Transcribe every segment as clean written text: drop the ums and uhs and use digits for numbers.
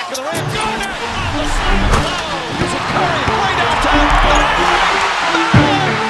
for the rim. Got it! Oh, the slam! Oh, using Curry way downtown.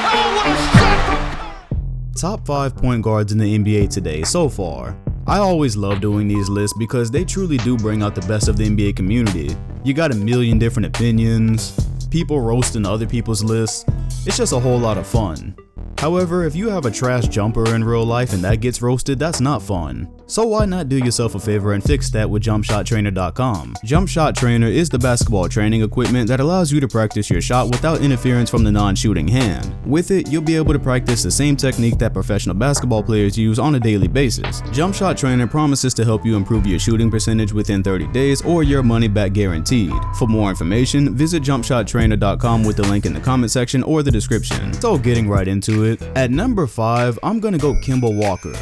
Oh, what a shot from Curry! Top 5 point guards in the NBA today so far. I always love doing these lists because they truly do bring out the best of the NBA community. You got a million different opinions, people roasting other people's lists. It's just a whole lot of fun. However, if you have a trash jumper in real life and that gets roasted, that's not fun. So why not do yourself a favor and fix that with JumpShotTrainer.com. JumpShot Trainer is the basketball training equipment that allows you to practice your shot without interference from the non-shooting hand. With it, you'll be able to practice the same technique that professional basketball players use on a daily basis. JumpShot Trainer promises to help you improve your shooting percentage within 30 days or your money back guaranteed. For more information, visit JumpShotTrainer.com with the link in the comment section or the description. So getting right into it, at number 5, I'm gonna go Kemba Walker.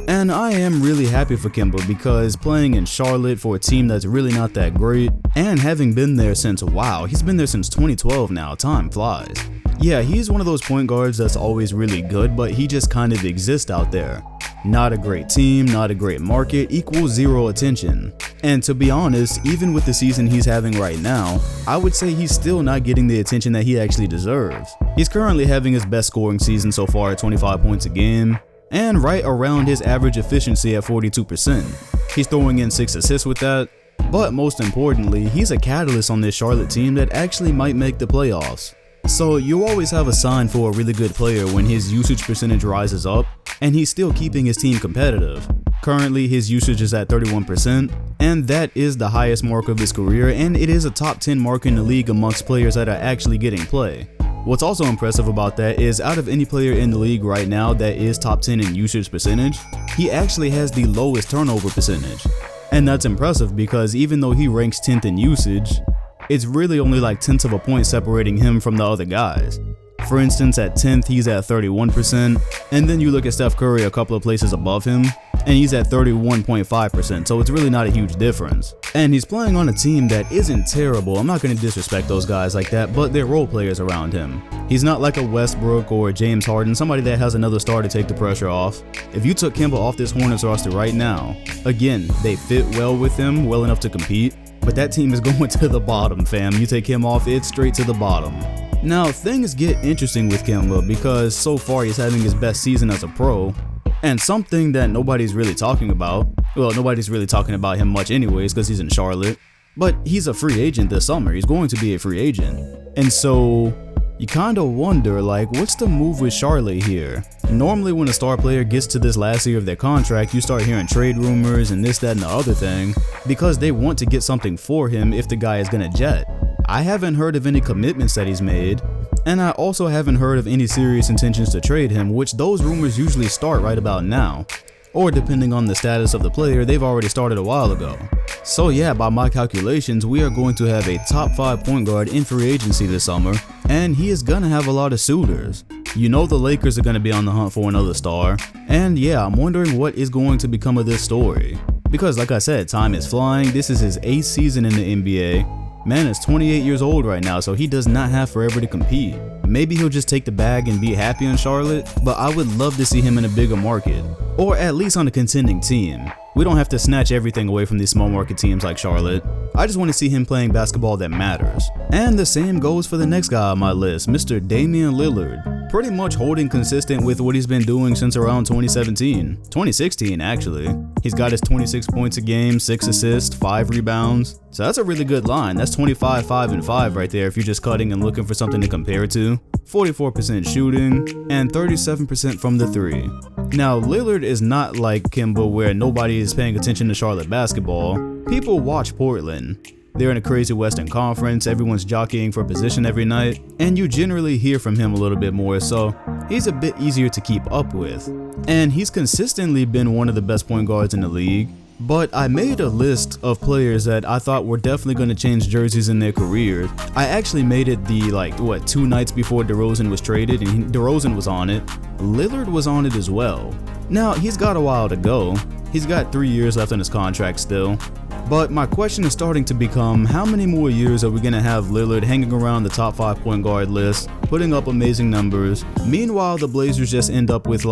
And I am really happy for Kemba because playing in Charlotte for a team that's really not that great, and having been there since, wow, he's been there since 2012 now, time flies. Yeah, he's one of those point guards that's always really good, but he just kind of exists out there. Not a great team, not a great market, equals zero attention. And to be honest, even with the season he's having right now, I would say he's still not getting the attention that he actually deserves. He's currently having his best scoring season so far at 25 points a game, and right around his average efficiency at 42%. He's throwing in 6 assists with that, but most importantly, he's a catalyst on this Charlotte team that actually might make the playoffs. So you always have a sign for a really good player when his usage percentage rises up, and he's still keeping his team competitive. Currently, his usage is at 31%, and that is the highest mark of his career, and it is a top 10 mark in the league amongst players that are actually getting play. What's also impressive about that is out of any player in the league right now that is top 10 in usage percentage, he actually has the lowest turnover percentage. And that's impressive because even though he ranks 10th in usage, it's really only like 10ths of a point separating him from the other guys. For instance, at 10th, he's at 31%, and then you look at Steph Curry a couple of places above him, and he's at 31.5%, so it's really not a huge difference. And he's playing on a team that isn't terrible. I'm not going to disrespect those guys like that, but they're role players around him. He's not like a Westbrook or a James Harden, somebody that has another star to take the pressure off. If you took Kemba off this Hornets roster right now, again, they fit well with him, well enough to compete, but that team is going to the bottom, fam. You take him off, it's straight to the bottom. Now, things get interesting with Kemba because so far he's having his best season as a pro, and something that nobody's really talking about, well, nobody's really talking about him much anyways because he's in Charlotte, but he's a free agent this summer. He's going to be a free agent. And so you kind of wonder, like, what's the move with Charlotte here? Normally when a star player gets to this last year of their contract, you start hearing trade rumors and this, that, and the other thing because they want to get something for him if the guy is gonna jet. I haven't heard of any commitments that he's made, and I also haven't heard of any serious intentions to trade him, which those rumors usually start right about now. Or depending on the status of the player, they've already started a while ago. So yeah, by my calculations, we are going to have a top 5 point guard in free agency this summer, and he is gonna have a lot of suitors. You know the Lakers are gonna be on the hunt for another star, and yeah, I'm wondering what is going to become of this story. Because like I said, time is flying, this is his 8th season in the NBA. Man is 28 years old right now, so he does not have forever to compete. Maybe he'll just take the bag and be happy in Charlotte, but I would love to see him in a bigger market, or at least on a contending team. We don't have to snatch everything away from these small market teams like Charlotte. I just want to see him playing basketball that matters. And the same goes for the next guy on my list, Mr. Damian Lillard. Pretty much holding consistent with what he's been doing since around 2016 actually. He's got his 26 points a game, 6 assists, 5 rebounds. So that's a really good line. That's 25, 5, and 5 right there if you're just cutting and looking for something to compare to. 44% shooting, and 37% from the 3. Now, Lillard is not like Kemba where nobody is paying attention to Charlotte basketball. People watch Portland. They're in a crazy Western Conference, everyone's jockeying for position every night, and you generally hear from him a little bit more, so he's a bit easier to keep up with. And he's consistently been one of the best point guards in the league. But I made a list of players that I thought were definitely going to change jerseys in their careers. I actually made it the 2 nights before DeRozan was traded, and DeRozan was on it. Lillard was on it as well. Now, he's got a while to go. He's got 3 years left on his contract still. But my question is starting to become, how many more years are we going to have Lillard hanging around the top 5 point guard list, putting up amazing numbers? Meanwhile, the Blazers just end up with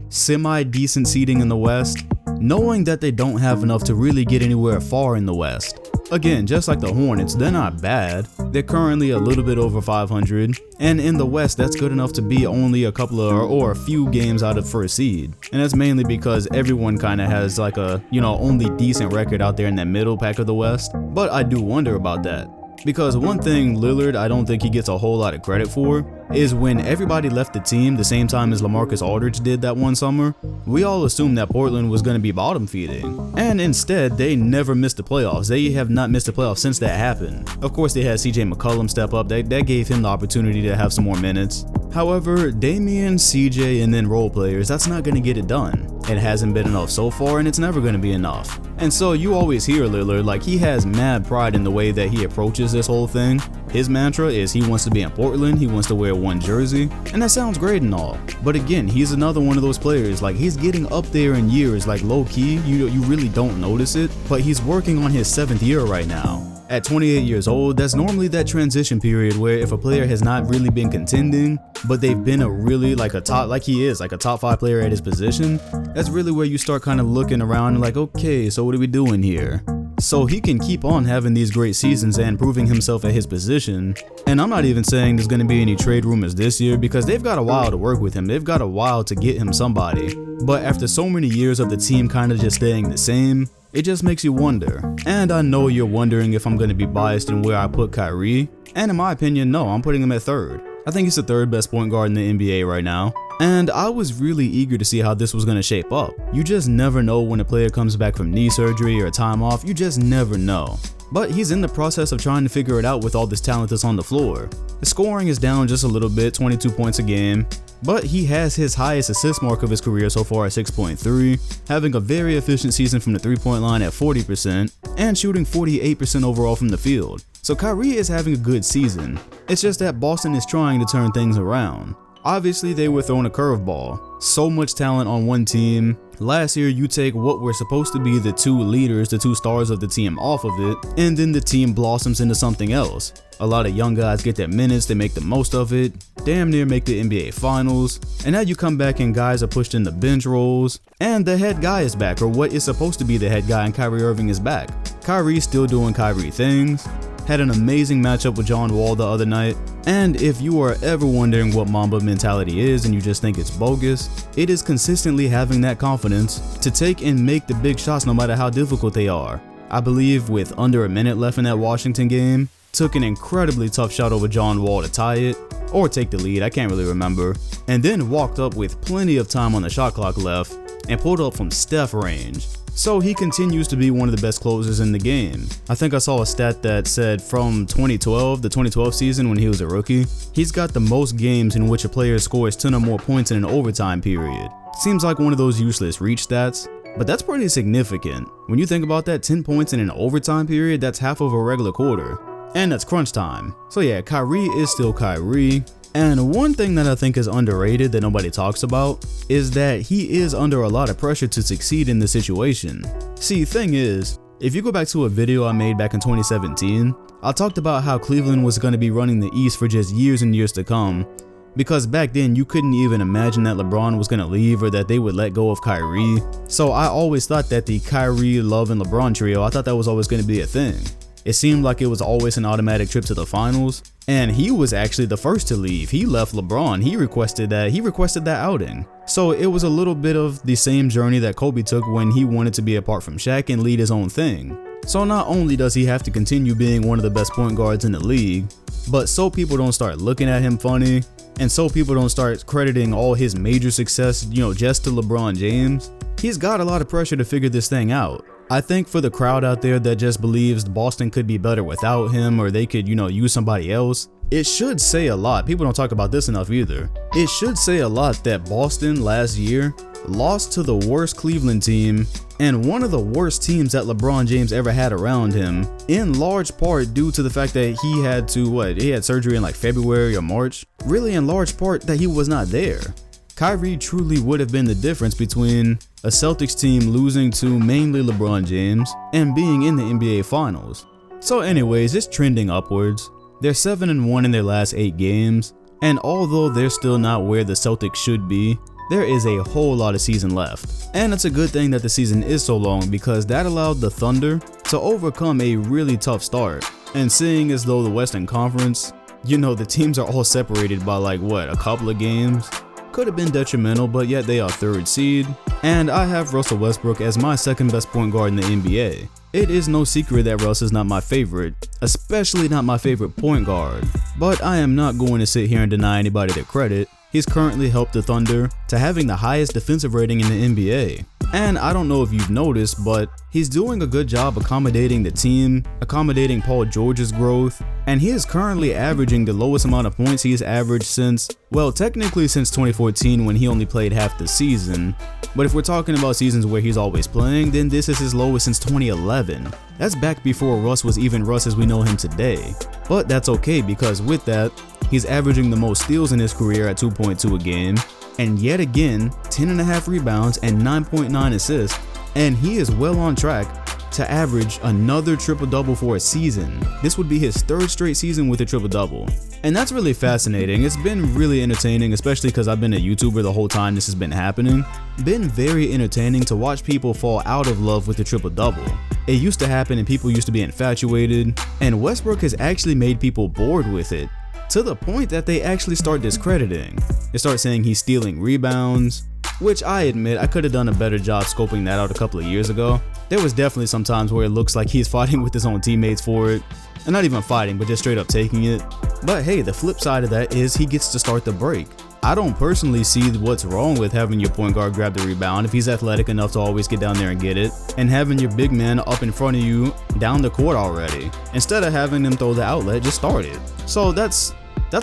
semi-decent seeding in the West, knowing that they don't have enough to really get anywhere far in the West. Again, just like the Hornets, they're not bad. They're currently a little bit over 500, and in the West, that's good enough to be only a couple of or a few games out of first seed. And that's mainly because everyone kind of has like a, only decent record out there in that middle pack of the West. But I do wonder about that. Because one thing Lillard I don't think he gets a whole lot of credit for is when everybody left the team the same time as LaMarcus Aldridge did that one summer, we all assumed that Portland was going to be bottom feeding. And instead, they never missed the playoffs. They have not missed the playoffs since that happened. Of course, they had CJ McCollum step up. That gave him the opportunity to have some more minutes. However, Damian, CJ, and then role players, that's not going to get it done. It hasn't been enough so far, and it's never going to be enough. And so you always hear Lillard, like he has mad pride in the way that he approaches this whole thing. His mantra is he wants to be in Portland, he wants to wear one jersey, and that sounds great and all. But again, he's another one of those players, like he's getting up there in years, like low key, you really don't notice it, but he's working on his 7th year right now. At 28 years old, that's normally that transition period where if a player has not really been contending, but they've been a top 5 player at his position, that's really where you start kind of looking around and like, okay, so what are we doing here? So he can keep on having these great seasons and proving himself at his position. And I'm not even saying there's going to be any trade rumors this year because they've got a while to work with him. They've got a while to get him somebody. But after so many years of the team kind of just staying the same, it just makes you wonder. And I know you're wondering if I'm going to be biased in where I put Kyrie. And in my opinion, no, I'm putting him at 3rd. I think he's the 3rd best point guard in the NBA right now. And I was really eager to see how this was going to shape up. You just never know when a player comes back from knee surgery or time off, you just never know. But he's in the process of trying to figure it out with all this talent that's on the floor. His scoring is down just a little bit, 22 points a game, but he has his highest assist mark of his career so far at 6.3, having a very efficient season from the 3-point line at 40%, and shooting 48% overall from the field. So Kyrie is having a good season. It's just that Boston is trying to turn things around. Obviously, they were thrown a curveball. So much talent on one team. Last year, you take what were supposed to be the 2 leaders, the 2 stars of the team off of it, and then the team blossoms into something else. A lot of young guys get their minutes, they make the most of it, damn near make the NBA Finals, and now you come back and guys are pushed in the bench roles, and the head guy is back, or what is supposed to be the head guy, and Kyrie Irving is back. Kyrie's still doing Kyrie things. Had an amazing matchup with John Wall the other night, and if you are ever wondering what Mamba mentality is and you just think it's bogus, it is consistently having that confidence to take and make the big shots no matter how difficult they are. I believe with under a minute left in that Washington game, took an incredibly tough shot over John Wall to tie it, or take the lead, I can't really remember, and then walked up with plenty of time on the shot clock left and pulled up from Steph range. So he continues to be one of the best closers in the game. I think I saw a stat that said from the 2012 season when he was a rookie, he's got the most games in which a player scores 10 or more points in an overtime period. Seems like one of those useless reach stats, but that's pretty significant. When you think about that, 10 points in an overtime period, that's half of a regular quarter. And that's crunch time. So yeah, Kyrie is still Kyrie. And one thing that I think is underrated that nobody talks about is that he is under a lot of pressure to succeed in this situation. See, thing is, if you go back to a video I made back in 2017, I talked about how Cleveland was going to be running the East for just years and years to come, because back then you couldn't even imagine that LeBron was going to leave or that they would let go of Kyrie. So I always thought that the Kyrie, Love, and LeBron trio, I thought that was always going to be a thing. It seemed like it was always an automatic trip to the finals, and he was actually the first to leave. He left LeBron. He requested that outing. So it was a little bit of the same journey that Kobe took when he wanted to be apart from Shaq and lead his own thing. So not only does he have to continue being one of the best point guards in the league, but so people don't start looking at him funny, and so people don't start crediting all his major success, just to LeBron James, he's got a lot of pressure to figure this thing out. I think for the crowd out there that just believes Boston could be better without him, or they could, use somebody else, it should say a lot. People don't talk about this enough either. It should say a lot that Boston last year lost to the worst Cleveland team and one of the worst teams that LeBron James ever had around him, in large part due to the fact that he had surgery in like February or March. Really in large part that he was not there. Kyrie truly would have been the difference between a Celtics team losing to mainly LeBron James and being in the NBA Finals. So anyways, it's trending upwards. They're 7-1 in their last 8 games, and although they're still not where the Celtics should be, there is a whole lot of season left. And it's a good thing that the season is so long because that allowed the Thunder to overcome a really tough start. And seeing as though the Western Conference, you know, the teams are all separated by like what, a couple of games? Could have been detrimental, but yet they are 3rd seed. And I have Russell Westbrook as my 2nd best point guard in the NBA. It is no secret that Russ is not my favorite, especially not my favorite point guard. But I am not going to sit here and deny anybody their credit. He's currently helped the Thunder to having the highest defensive rating in the NBA. And I don't know if you've noticed, but he's doing a good job accommodating the team, accommodating Paul George's growth, and he is currently averaging the lowest amount of points he's averaged since, well, technically since 2014 when he only played half the season. But if we're talking about seasons where he's always playing, then this is his lowest since 2011. That's back before Russ was even Russ as we know him today. But that's okay because with that, he's averaging the most steals in his career at 2.2 a game, and yet again 10.5 rebounds and 9.9 assists, and he is well on track to average another triple-double for a season. This would be his 3rd straight season with a triple-double. And that's really fascinating. It's been really entertaining, especially because I've been a YouTuber the whole time this has been happening. Been very entertaining to watch people fall out of love with the triple-double. It used to happen and people used to be infatuated, and Westbrook has actually made people bored with it, to the point that they actually start discrediting. They start saying he's stealing rebounds, which I admit I could have done a better job scoping that out a couple of years ago. There was definitely some times where it looks like he's fighting with his own teammates for it, and not even fighting, but just straight up taking it. But hey, the flip side of that is he gets to start the break. I don't personally see what's wrong with having your point guard grab the rebound if he's athletic enough to always get down there and get it, and having your big man up in front of you down the court already. Instead of having them throw the outlet, just start it. So that's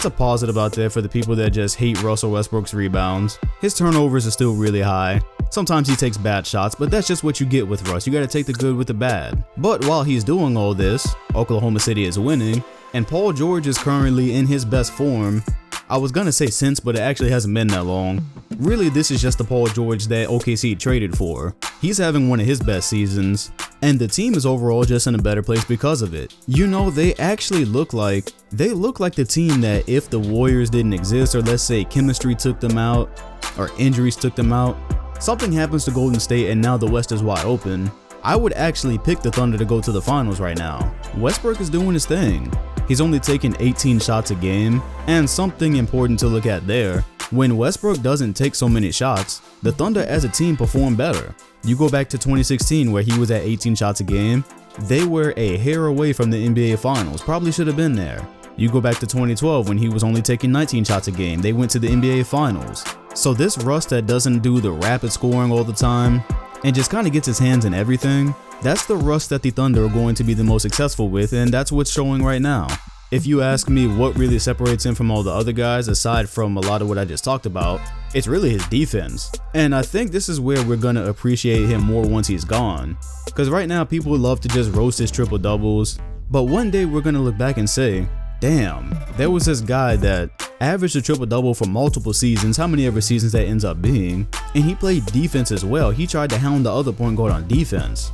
a positive out there for the people that just hate Russell Westbrook's rebounds. His turnovers are still really high. Sometimes he takes bad shots, but that's just what you get with Russ. You gotta take the good with the bad. But while he's doing all this, Oklahoma City is winning, and Paul George is currently in his best form. I was gonna say since, but it actually hasn't been that long. Really, this is just the Paul George that OKC traded for. He's having one of his best seasons, and the team is overall just in a better place because of it. You know, they actually look like the team that if the Warriors didn't exist, or let's say chemistry took them out, or injuries took them out, something happens to Golden State and now the West is wide open, I would actually pick the Thunder to go to the finals right now. Westbrook is doing his thing. He's only taking 18 shots a game, and something important to look at there, when Westbrook doesn't take so many shots, the Thunder as a team perform better. You go back to 2016 where he was at 18 shots a game, they were a hair away from the NBA Finals, probably should have been there. You go back to 2012 when he was only taking 19 shots a game, they went to the NBA Finals. So this Russ that doesn't do the rapid scoring all the time, and just kind of gets his hands in everything, that's the Russ that the Thunder are going to be the most successful with, and that's what's showing right now. If you ask me what really separates him from all the other guys, aside from a lot of what I just talked about, it's really his defense. And I think this is where we're gonna appreciate him more once he's gone. Because right now people would love to just roast his triple doubles, but one day we're gonna look back and say, damn, there was this guy that averaged a triple double for multiple seasons, how many ever seasons that ends up being, and he played defense as well. He tried to hound the other point guard on defense.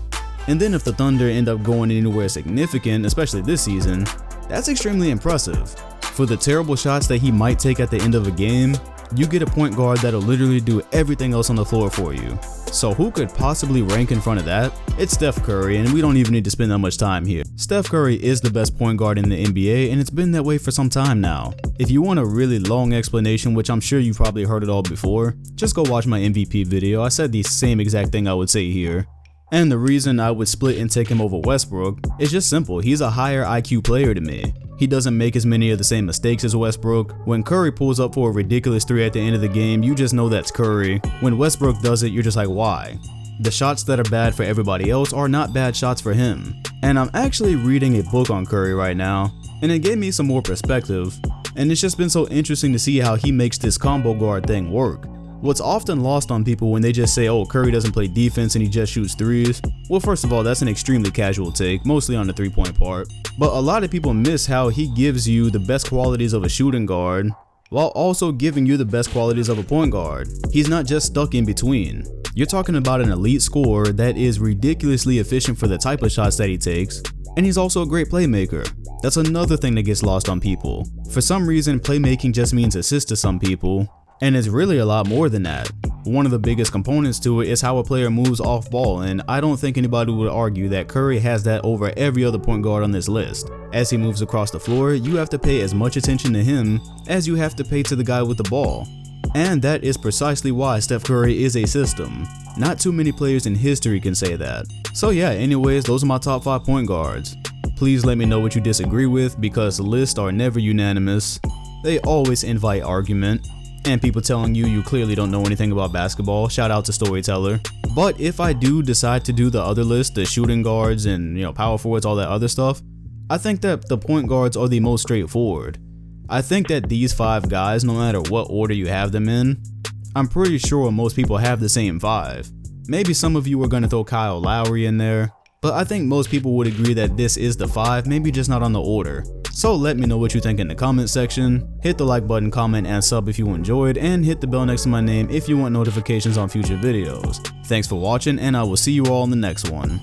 And then if the Thunder end up going anywhere significant, especially this season, that's extremely impressive. For the terrible shots that he might take at the end of a game, you get a point guard that'll literally do everything else on the floor for you. So who could possibly rank in front of that? It's Steph Curry, and we don't even need to spend that much time here. Steph Curry is the best point guard in the NBA, and it's been that way for some time now. If you want a really long explanation, which I'm sure you've probably heard it all before, just go watch my MVP video. I said the same exact thing I would say here. And the reason I would split and take him over Westbrook is just simple. He's a higher IQ player to me. He doesn't make as many of the same mistakes as Westbrook. When Curry pulls up for a ridiculous three at the end of the game, you just know that's Curry. When Westbrook does it, you're just like, why? The shots that are bad for everybody else are not bad shots for him. And I'm actually reading a book on Curry right now, and it gave me some more perspective. And it's just been so interesting to see how he makes this combo guard thing work. What's often lost on people when they just say, oh, Curry doesn't play defense and he just shoots threes. Well, first of all, that's an extremely casual take, mostly on the three-point part. But a lot of people miss how he gives you the best qualities of a shooting guard while also giving you the best qualities of a point guard. He's not just stuck in between. You're talking about an elite scorer that is ridiculously efficient for the type of shots that he takes, and he's also a great playmaker. That's another thing that gets lost on people. For some reason, playmaking just means assist to some people. And it's really a lot more than that. One of the biggest components to it is how a player moves off ball, and I don't think anybody would argue that Curry has that over every other point guard on this list. As he moves across the floor, you have to pay as much attention to him as you have to pay to the guy with the ball. And that is precisely why Steph Curry is a system. Not too many players in history can say that. So yeah, anyways, those are my top 5 point guards. Please let me know what you disagree with, because lists are never unanimous. They always invite argument. And people telling you clearly don't know anything about basketball. Shout out to Storyteller. But if I do decide to do the other list, the shooting guards and power forwards, all that other stuff, I think that the point guards are the most straightforward. I think that these 5 guys, no matter what order you have them in, I'm pretty sure most people have the same 5. Maybe some of you are gonna throw Kyle Lowry in there, but I think most people would agree that this is the 5, maybe just not on the order. So let me know what you think in the comment section. Hit the like button, comment, and sub if you enjoyed, and hit the bell next to my name if you want notifications on future videos. Thanks for watching, and I will see you all in the next one.